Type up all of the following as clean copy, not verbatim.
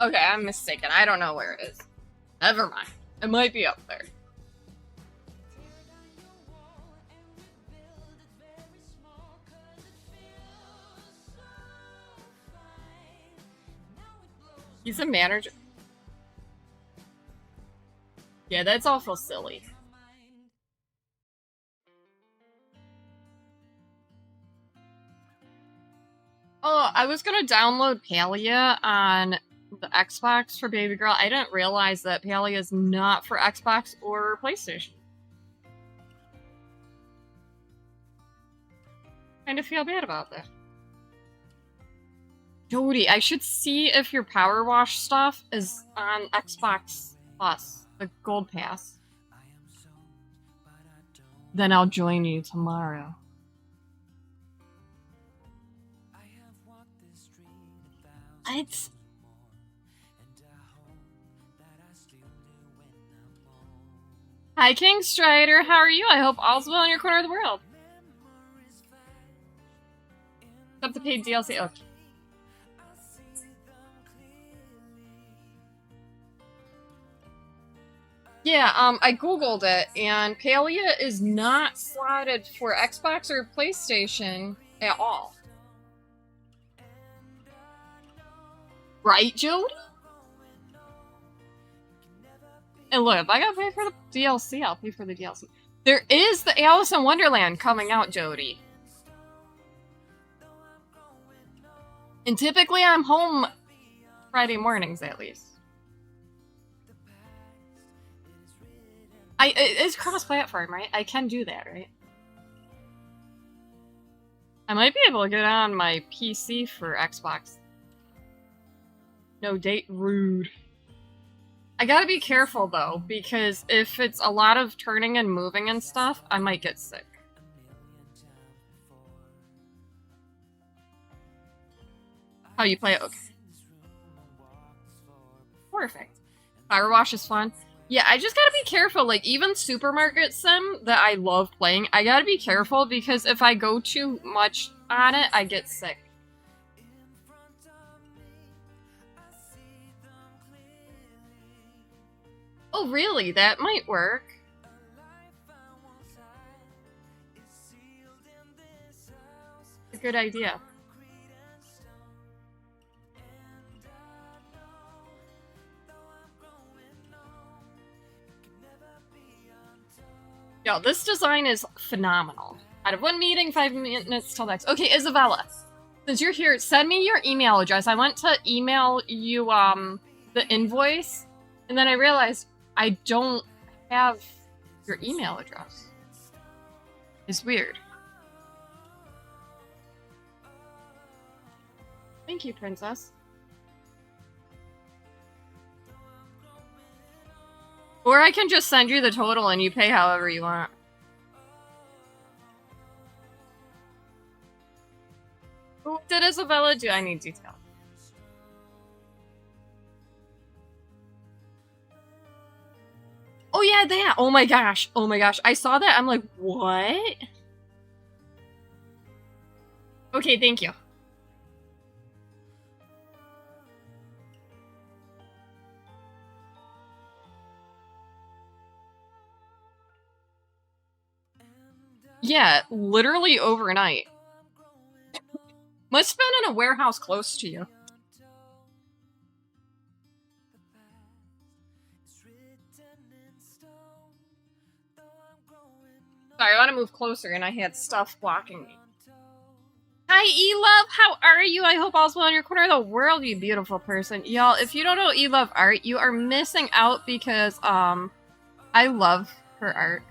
Okay, I'm mistaken. I don't know where it is. Never mind. It might be up there. He's a manager. Yeah, that's awful silly. Oh, I was gonna download Palia on the Xbox for Baby Girl. I didn't realize that Palia is not for Xbox or PlayStation. Kind of feel bad about that. Jody, I should see if your Power Wash stuff is on Xbox Plus, the Gold Pass. Then I'll join you tomorrow. It's... Hi, King Strider. How are you? I hope all's well in your corner of the world. Except the paid DLC. Okay. Yeah, I googled it, and Palia is not slotted for Xbox or PlayStation at all. Right, Jody? And look, if I gotta pay for the DLC, I'll pay for the DLC. There is the Alice in Wonderland coming out, Jody. And typically I'm home Friday mornings, at least. It's cross-platform, right? I can do that, right? I might be able to get on my PC for Xbox. No date, rude. I gotta be careful, though, because if it's a lot of turning and moving and stuff, I might get sick. How you play it? Okay. Perfect. Power Wash is fun. Yeah, I just gotta be careful. Like, even Supermarket Sim that I love playing, I gotta be careful because if I go too much on it, I get sick. Oh, really? That might work. A good idea. Yo, this design is phenomenal. Out of one meeting, 5 minutes till next. Okay, Isabella, since you're here, send me your email address. I went to email you the invoice, and then I realized I don't have your email address. It's weird. Thank you, princess. Or I can just send you the total and you pay however you want. What did Isabella do? I need detail. Oh yeah, that! Oh my gosh. Oh my gosh. I saw that. I'm like, what? Okay, thank you. Yeah, literally overnight. Must have been in a warehouse close to you. Sorry, I want to move closer and I had stuff blocking me. Hi, E-Love! How are you? I hope all's well in your corner of the world, you beautiful person. Y'all, if you don't know E-Love art, you are missing out because, I love her art.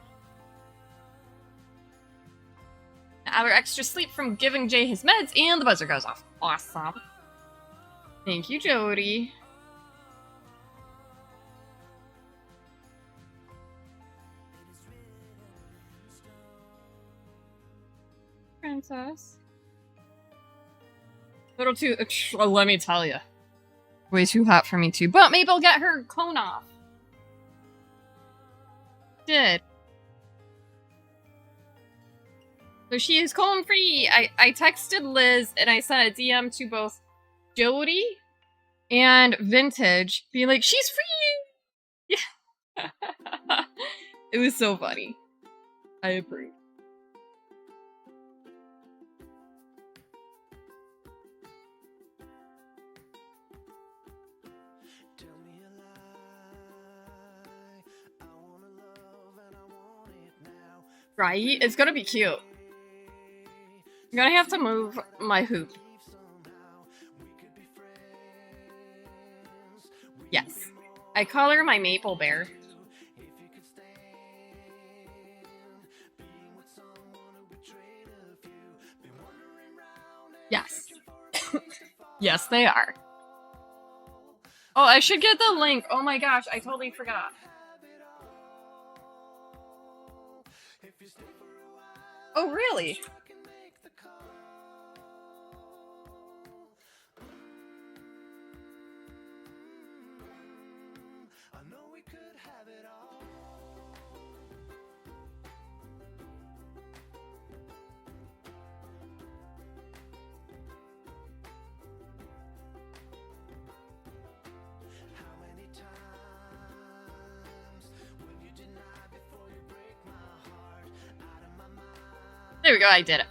An hour extra sleep from giving Jay his meds, and the buzzer goes off. Awesome. Thank you, Jody. Princess. Little too... let me tell you. Way too hot for me too. But maybe I'll get her clone off. Did. So she is clone free. I texted Liz and I sent a DM to both Jody and vintage being like, she's free! Yeah. It was so funny. I approve. Right? It's gonna be cute. I'm gonna have to move my hoop. Yes. I call her my maple bear. Yes. Yes, they are. Oh, I should get the link. Oh my gosh, I totally forgot. Oh, really? There we go, I did it.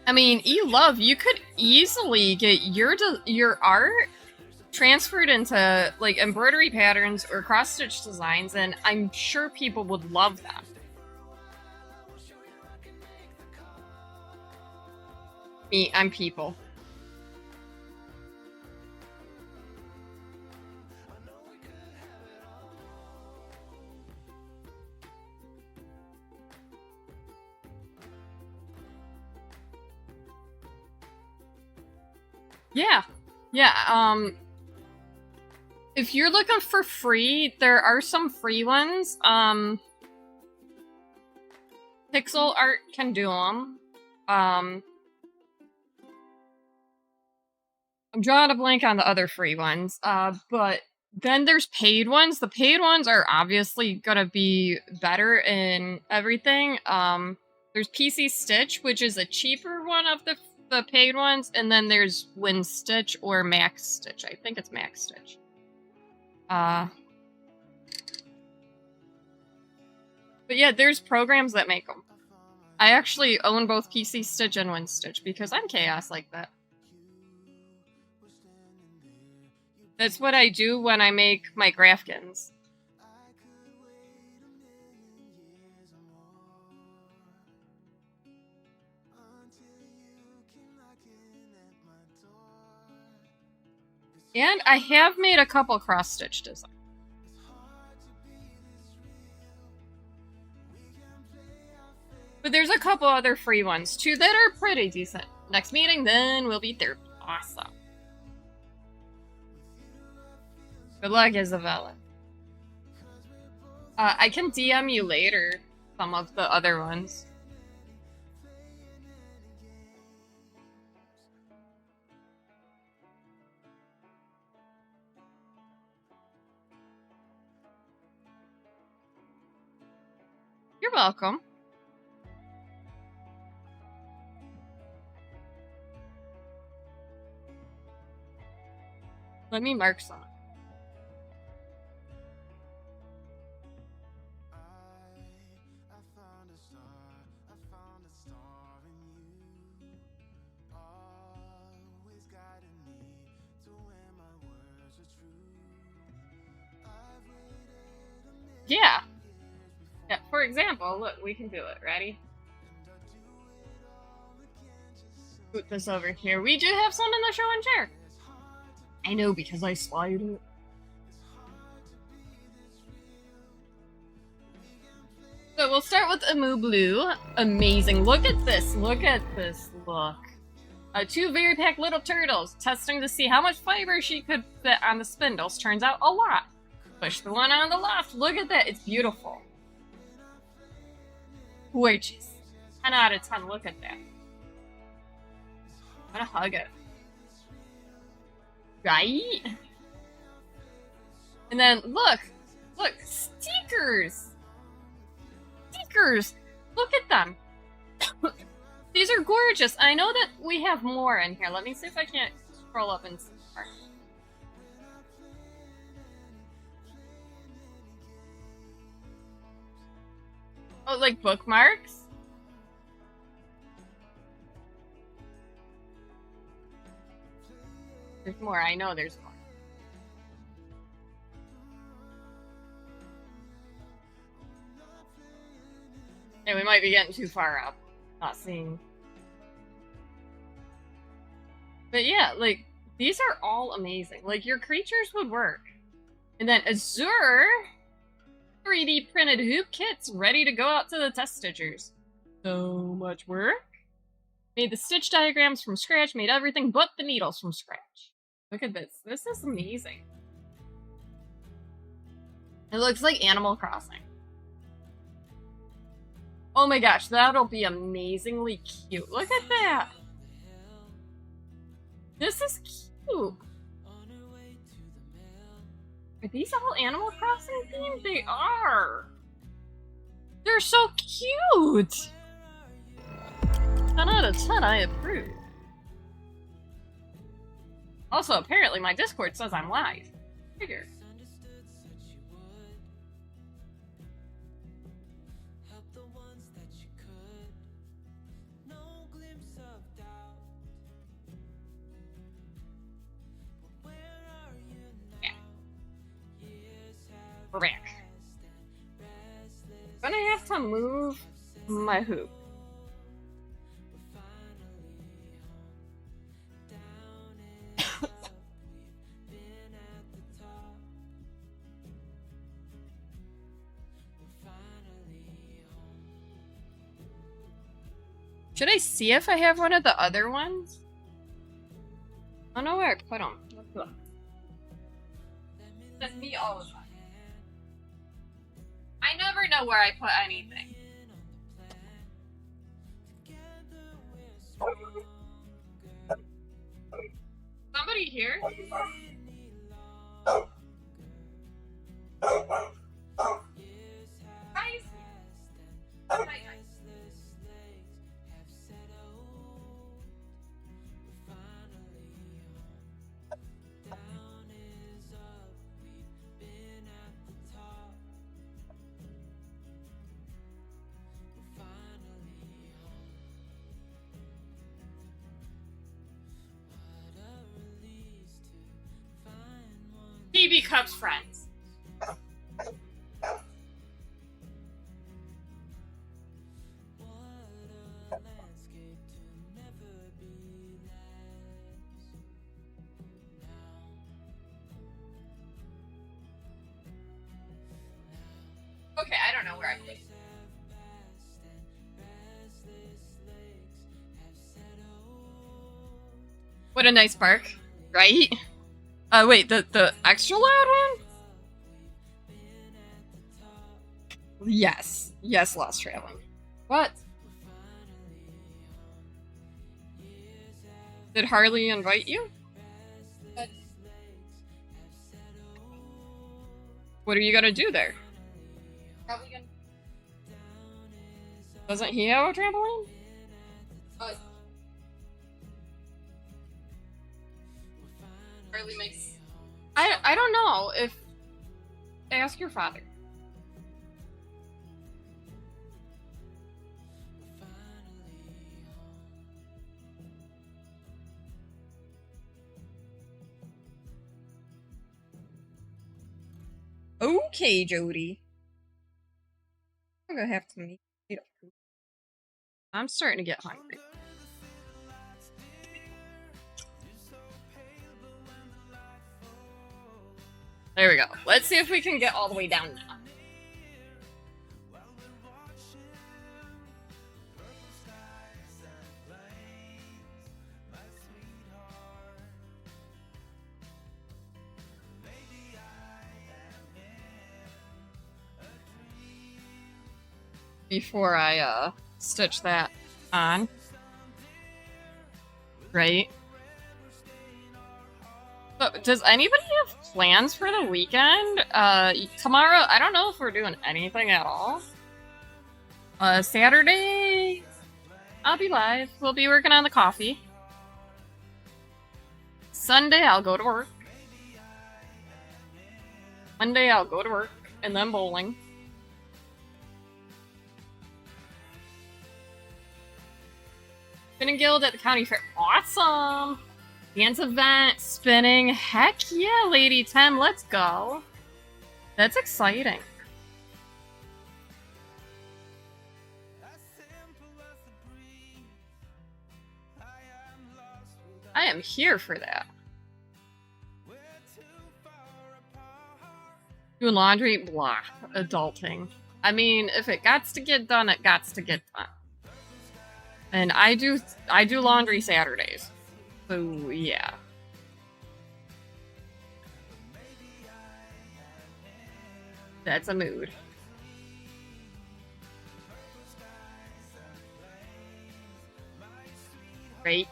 I mean, E-Love, you could easily get your art transferred into, like, embroidery patterns or cross-stitch designs, and I'm sure people would love them. Me, I'm people. Yeah, if you're looking for free, there are some free ones. Pixel art can do them. I'm drawing a blank on the other free ones. But then there's paid ones. The paid ones are obviously gonna be better in everything. There's PC Stitch, which is a cheaper one of the paid ones, and then there's Win Stitch or Max Stitch. I think it's Max Stitch. But yeah, there's programs that make them. I actually own both PC Stitch and Win Stitch because I'm chaos like that. That's what I do when I make my Grafkins. And I have made a couple cross-stitch designs. But there's a couple other free ones, too, that are pretty decent. Next meeting, then we'll be there. Awesome. Good luck, Isabella. I can DM you later some of the other ones. You're welcome. Let me mark some. Yeah. Yeah, for example, look, we can do it. Ready? Put this over here. We do have some in the show and share. I know, because I slide it. So we'll start with Amu Blue. Amazing. Look at this. Look at this look. Two very packed little turtles, testing to see how much fiber she could fit on the spindles. Turns out a lot. Push the one on the left. Look at that. It's beautiful. Gorgeous. 10 out of 10. Look at that. I'm gonna hug it. Right? And then look, stickers. Stickers. Look at them. These are gorgeous. I know that we have more in here. Let me see if I can't scroll up and see more. Oh, like bookmarks? There's more. I know there's more. Yeah, we might be getting too far up. Not seeing. But yeah, like, these are all amazing. Like, your creatures would work. And then Azure 3D printed hoop kits ready to go out to the test stitchers. So much work. Made the stitch diagrams from scratch, made everything but the needles from scratch. Look at this. This is amazing. It looks like Animal Crossing. Oh my gosh, that'll be amazingly cute. Look at that. This is cute. Are these all Animal Crossing themed? They are. They're so cute. 10 out of 10, I approve. Also, apparently my Discord says I'm live. Figure. Yeah. We're back. I'm gonna have to move my hoop. Should I see if I have one of the other ones? I don't know where I put them. Let's look. That's me all the time. I never know where I put anything. Somebody here? Guys? Hi. He becomes friends. Okay, I don't know where I put it. What a nice bark, right? Wait, the extra loud one? Yes. Yes, Lost Traveling. What? Did Harley invite you? What are you gonna do there? Probably gonna... Doesn't he have a trampoline? Harley makes... I don't know if... Ask your father. Okay, Jody. I'm gonna have to meet up. I'm starting to get hungry. There we go. Let's see if we can get all the way down now. Before I stitch that on. Right? So, does anybody have plans for the weekend? Tomorrow, I don't know if we're doing anything at all. Saturday, I'll be live. We'll be working on the coffee. Sunday, I'll go to work. Monday, I'll go to work, and then bowling. Spinning Guild at the county fair. Awesome! Dance event, spinning. Heck yeah, Lady 10, let's go. That's exciting. I am here for that. Doing laundry, blah, adulting. I mean, if it gots to get done, it gots to get done. And I do laundry Saturdays. So, yeah. That's a mood. Right?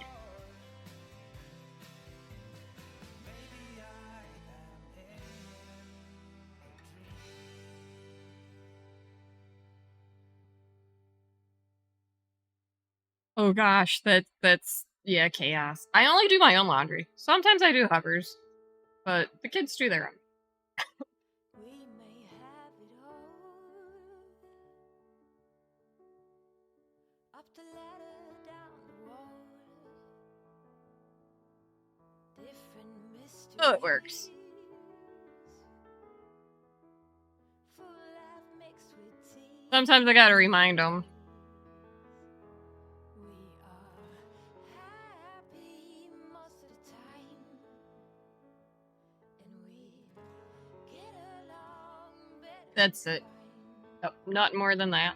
Oh gosh, that's yeah, chaos. I only do my own laundry. Sometimes I do Hovers, but the kids do their own. So it works. Sometimes I gotta remind them. That's it. Oh, not more than that.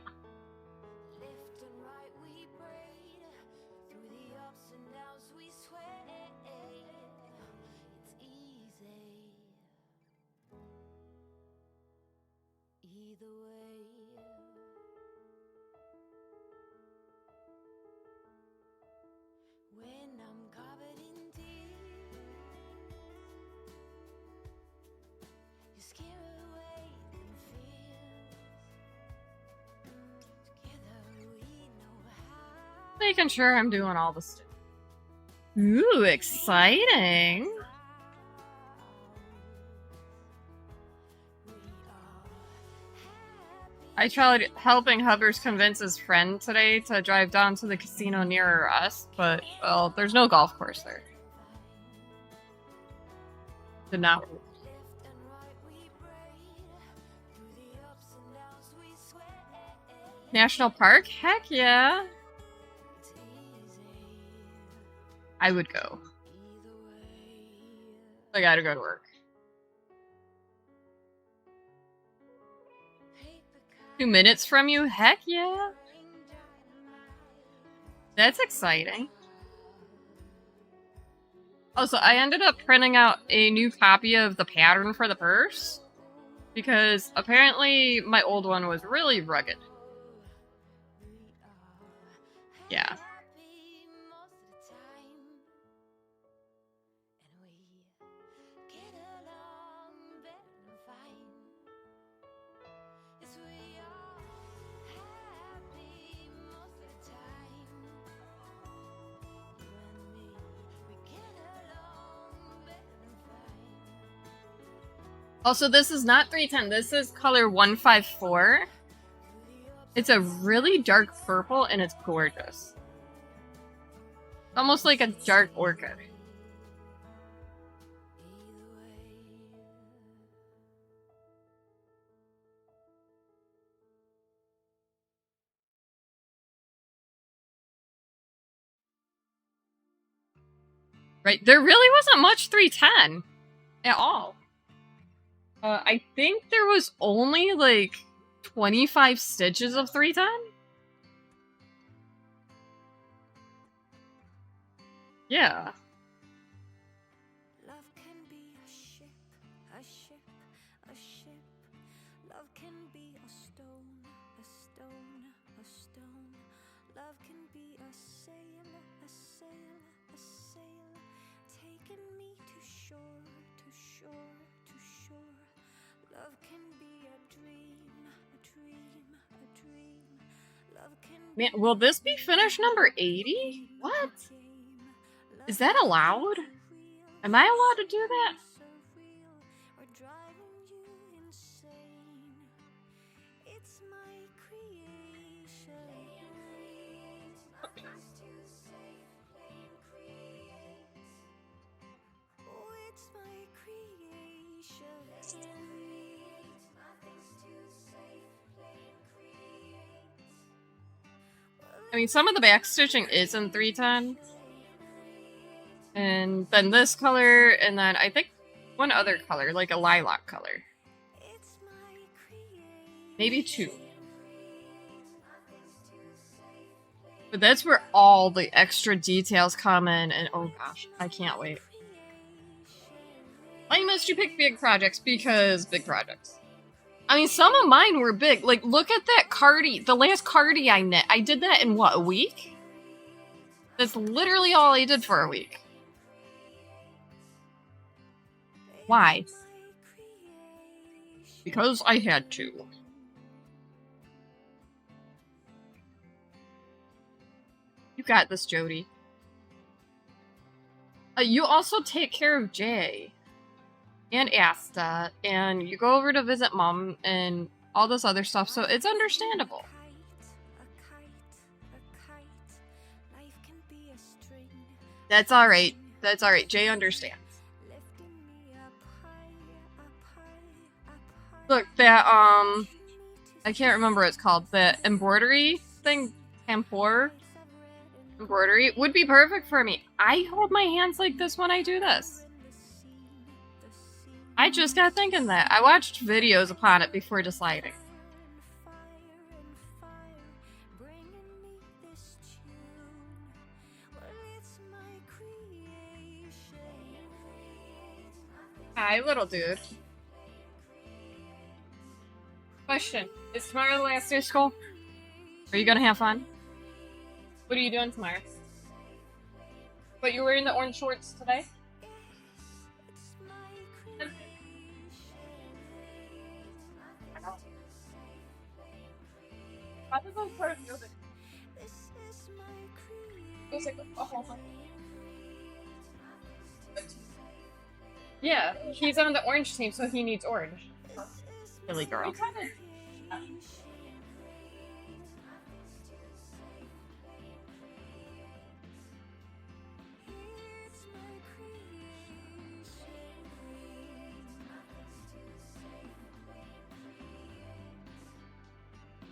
Making sure I'm doing all the stuff. Ooh, exciting! I tried helping Hubbers convince his friend today to drive down to the casino nearer us, but, well, there's no golf course there. Did not work. National Park? Heck yeah! I would go. I gotta go to work. 2 minutes from you? Heck yeah! That's exciting. Also, I ended up printing out a new copy of the pattern for the purse, because apparently my old one was really rugged. Yeah. Also, this is not 310. This is color 154. It's a really dark purple, and it's gorgeous. Almost like a dark orchid. Right, there really wasn't much 310 at all. I think there was only like 25 stitches of 310. Yeah. Love can be a ship, a ship, a ship. Love can be a stone, a stone, a stone. Love can be a sail, a sail, a sail, taking me to shore, to shore, to shore. Love can be a dream, a dream, a dream. Man, will this be finish number 80? What? Is that allowed? Am I allowed to do that? I mean, some of the back stitching is in 310. And then this color, and then I think one other color, like a lilac color. Maybe 2. But that's where all the extra details come in, and oh gosh, I can't wait. Why must you pick big projects? Because big projects. I mean, some of mine were big. Like, look at that cardie. The last cardie I knit. I did that in, what, a week? That's literally all I did for a week. Why? Because I had to. You got this, Jody. You also take care of Jay. And Asta, and you go over to visit Mom and all this other stuff, so it's understandable. That's alright. That's alright. Jay understands. Look, that, I can't remember what it's called. The embroidery thing, Tampor embroidery, would be perfect for me. I hold my hands like this when I do this. I just got thinking that. I watched videos upon it before deciding. Hi, little dude. Question. Is tomorrow the last day of school? Are you gonna have fun? What are you doing tomorrow? But you're wearing the orange shorts today? Yeah, he's on the orange team, so he needs orange. Silly girl.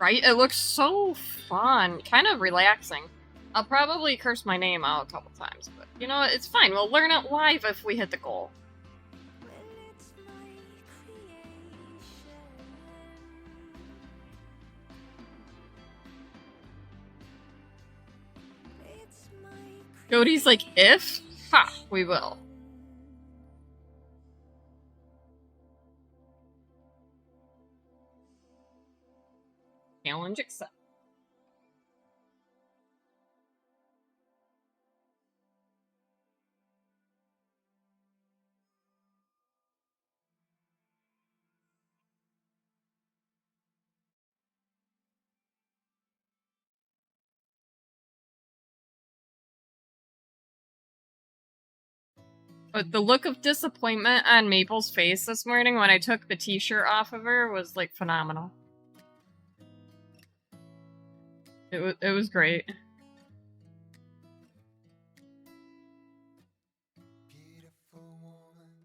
Right? It looks so fun. Kind of relaxing. I'll probably curse my name out a couple times, but you know, it's fine. We'll learn it live if we hit the goal. Cody's like, if? Ha! We will. Challenge accepted. But the look of disappointment on Maple's face this morning when I took the t-shirt off of her was, like, phenomenal. It was great.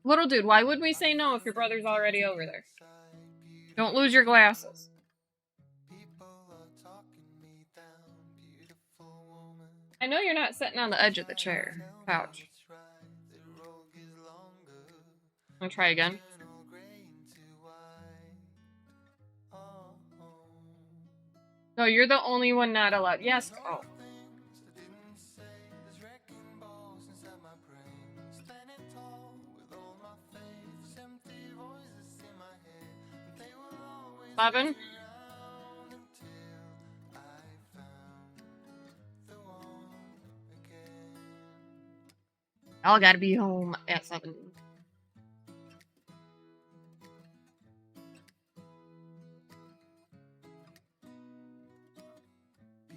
Little dude, why would we say no if your brother's already over there? Don't lose your glasses. I know you're not sitting on the edge of the chair. Couch. Wanna try again? No, you're the only one not allowed. Yes. Oh. Seven. Y'all gotta be home at 7.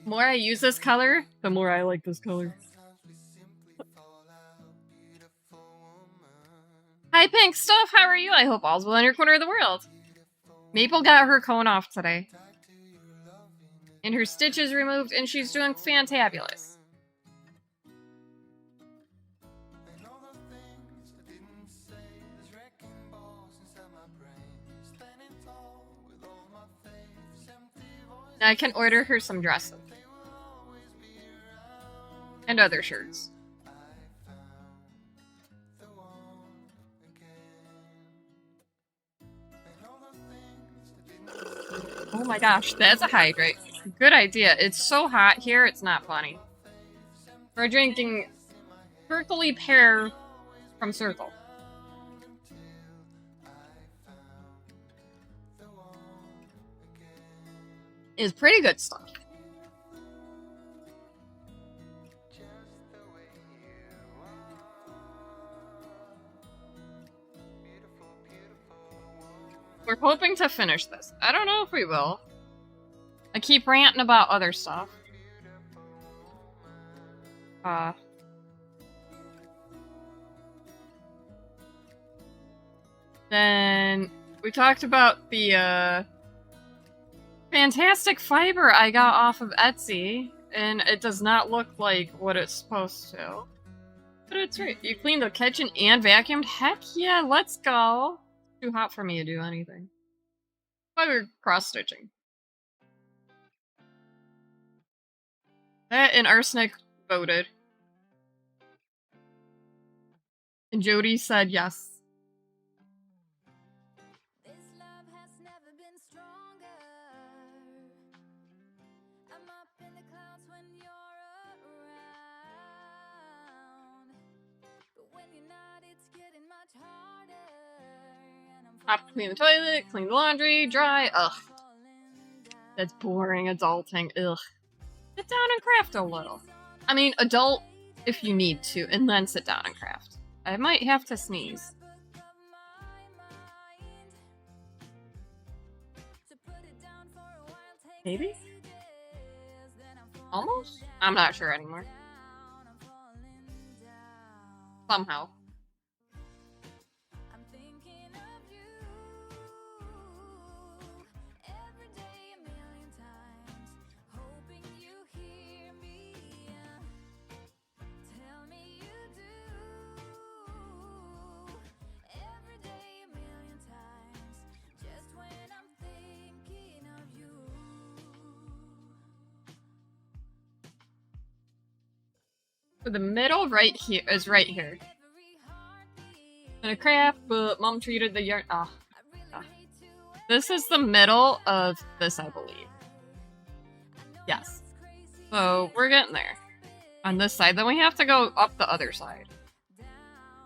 The more I use this color, the more I like this color. Hi, Pink Stuff. How are you? I hope all's well in your corner of the world. Maple got her cone off today. And her stitches removed, and she's doing fantabulous. Now I can order her some dresses. And other shirts. Oh my gosh, that's a hydrate. Good idea. It's so hot here, it's not funny. We're drinking Berkeley Pear from Circle. It's pretty good stuff. We're hoping to finish this. I don't know if we will. I keep ranting about other stuff. Then we talked about the fantastic fiber I got off of Etsy, and it does not look like what it's supposed to. But it's right. You cleaned the kitchen and vacuumed? Heck yeah, let's go. Too hot for me to do anything. Why we're cross-stitching. That and Arsenic voted. And Jody said yes. This love has never been stronger. I'm up in the clouds when you're around. But when you're not, it's getting much harder. Have to clean the toilet, clean the laundry, dry. Ugh. That's boring adulting. Ugh. Sit down and craft a little. I mean, adult if you need to, and then sit down and craft. I might have to sneeze. Maybe? Almost? I'm not sure anymore. Somehow. So the middle right here is right here. Gonna craft, but mom treated the yarn. This is the middle of this, I believe. Yes. So we're getting there. On this side, then we have to go up the other side.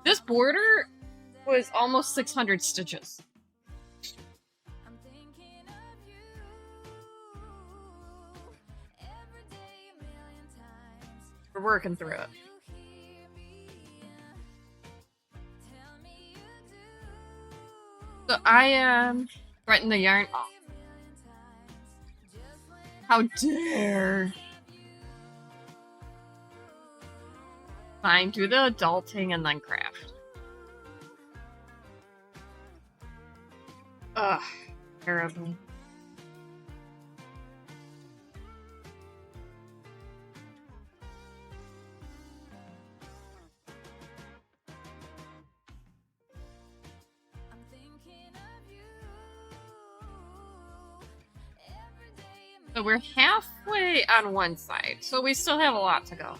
This border was almost 600 stitches. We're working through it. So I am writing the yarn off. How dare! Fine, do the adulting and then craft. Ugh, terrible. So we're halfway on one side, so we still have a lot to go.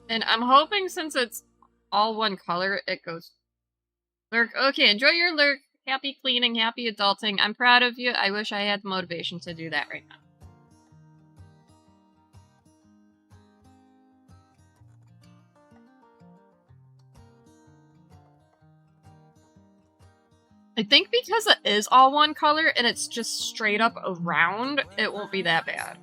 And I'm hoping since it's all one color, it goes lurk. Okay, enjoy your lurk. Happy cleaning, happy adulting. I'm proud of you. I wish I had the motivation to do that right now. I think because it is all one color and it's just straight up around, it won't be that bad.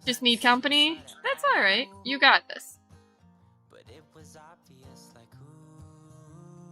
Just need company? That's alright. You got this.